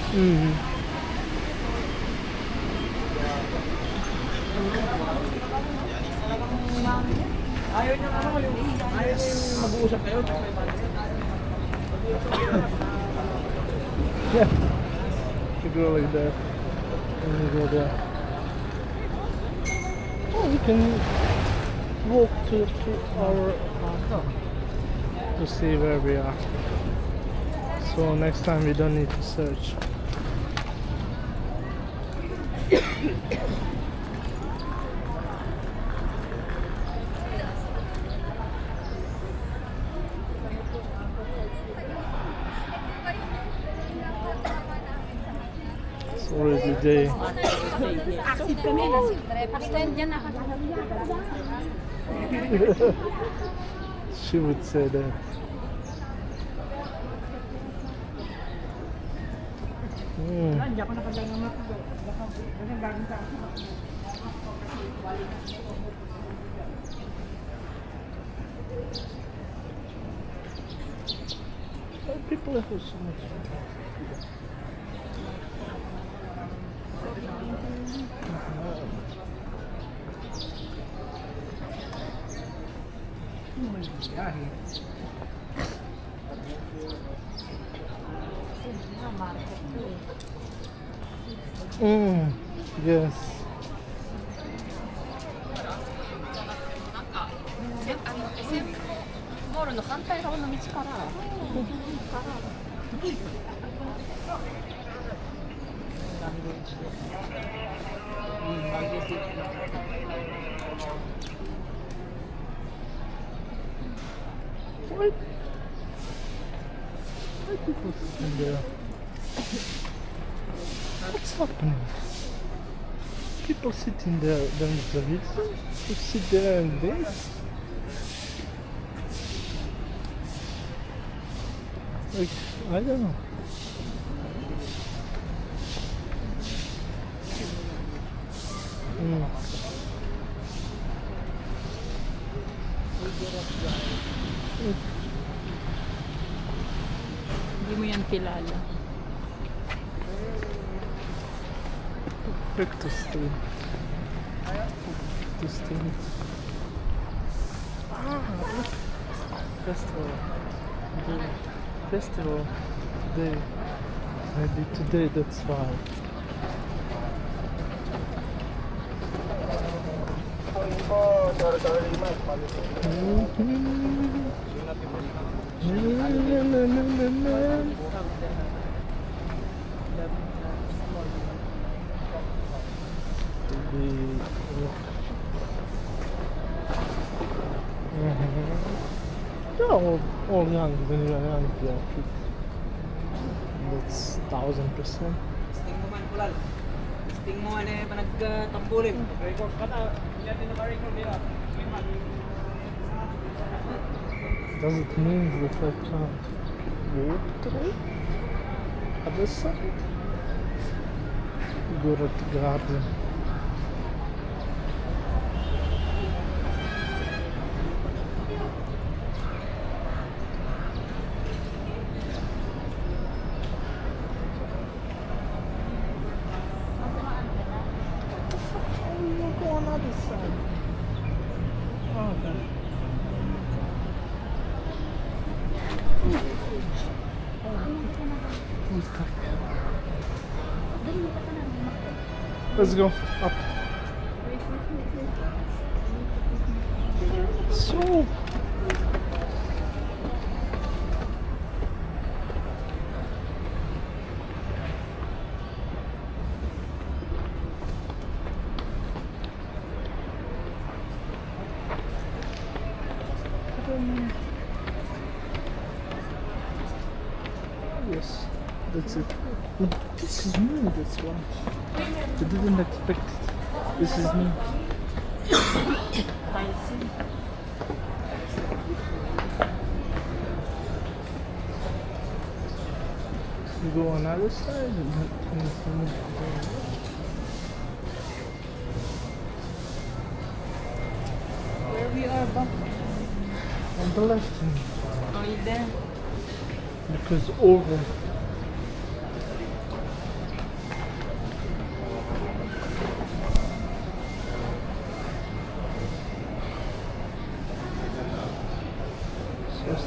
Mm. Ayaw niya ano, yung ayaw niya yung mag-uusap kayo. Yeah, you go like that. And you go there. Oh, we can walk to our to see where we are. So next time we don't need to search. It's already day. Acid kami, acid trip. Extend yan ako. She would say that. Hindi ako nakagagamit. Ganyan gagawin sa akin. People have so much. Yes. 道路の反対側の道から。What? Why people sitting there? What's happening? People sitting there, there's a reason to sit there and dance? Like, I don't know. Hindi mo yan kilala. Cactus tree. Cactus tree. Look. Festival. The festival today. Maybe today, that's why. Yeah, all young, when you are young, you are fit. That's 1000%. Sting mo man, kulal. Sting mo man eh, nagtambulim. Record ka na. Yan din na record nila. Does it mean that I can't walk today? Other side? Go to the garden. Go on other side. Oh, okay. Let's go up. So yes, that's it. No, this is me, that's why. I didn't expect it. This is me. You go on other side and Where we are ba? on the left hand. Oh, there. Because over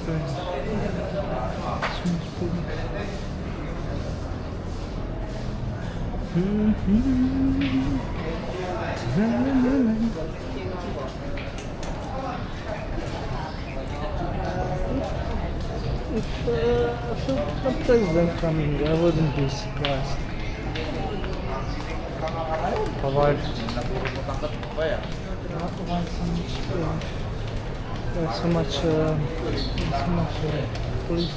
If the president coming, I wouldn't be surprised. Alright. There's so much police.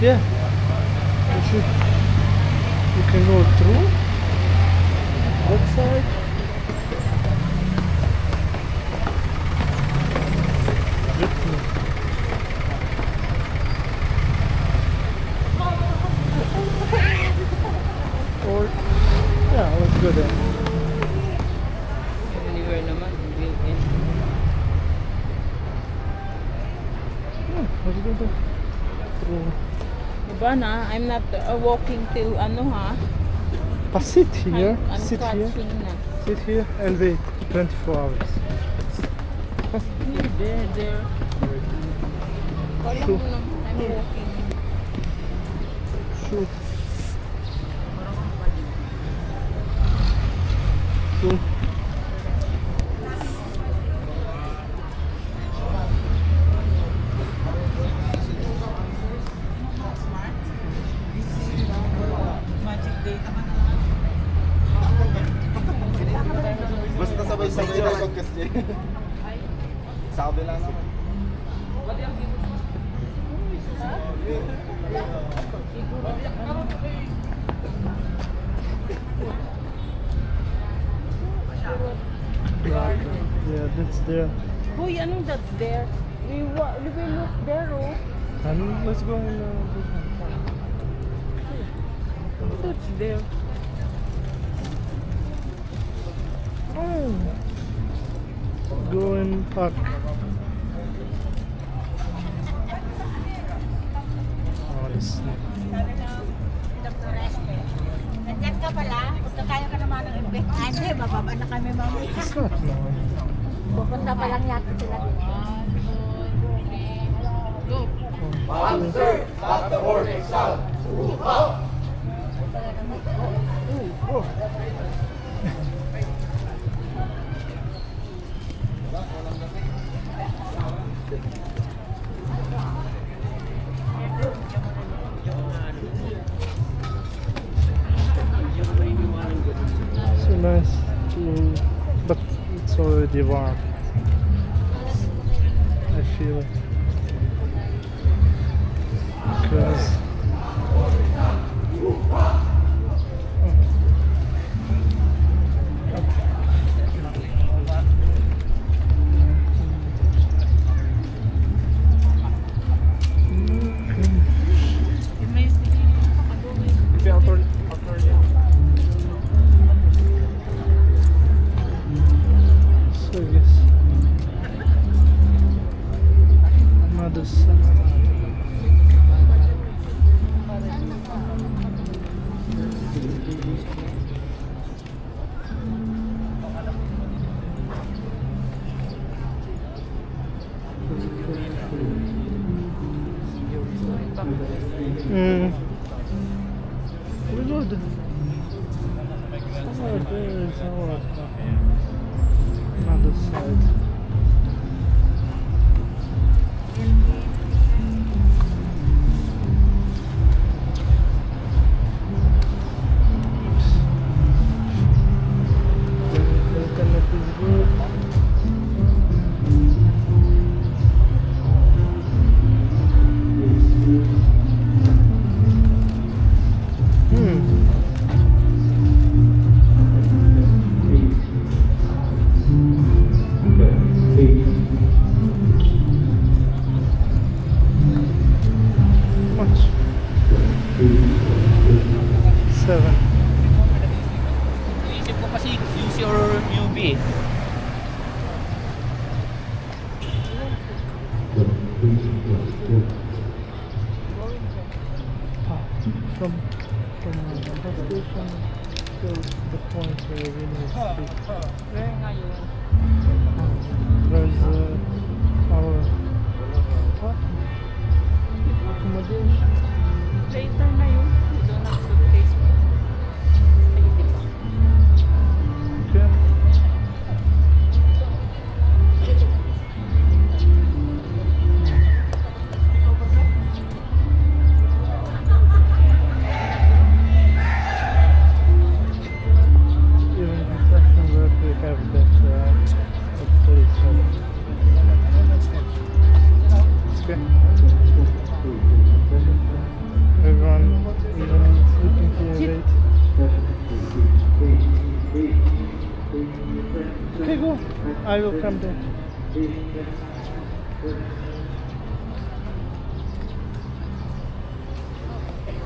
Yeah. You can go through that side. Or yeah, let's go there. Anywhere naman, built-in. Let's go there. Through. Diba na? I'm not walking till ano ha? Sit here. I'm Sit here. touching na. Sit here and wait 24 hours. There. Kala True. mo lang, I'm walking. Shoot. Shoot. Basta sabay-sabay na podcast niya. Sabi lang. Yeah, that's there. Hoy, anong that's there? We will look there, oh. And let's go and That's there. go and park. Oh, this. Nandiyan ka pala? Punta tayo ka naman ng event. Hindi, bababa na kami mamaya. It's not no. Pupunta pa lang yata sila. Go. Stop the horse. Stop. So nice to, but it's already warm. I feel it. Because so yes, another side. We go there. Somewhere there is our another side. The internet is good. Much. 7. Isip ko kasi use your newbie. from the bus station to the point where we need to speak. Where nga yun? There's our what? Accommodation. Later na yun. You don't have suitcase mo. Ay, di ba? Okay. Even the section where we have that place. Okay. Everyone even sleeping here late. Okay, go. I will come there.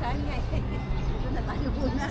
Saan nga eh? Dito na tayo muna.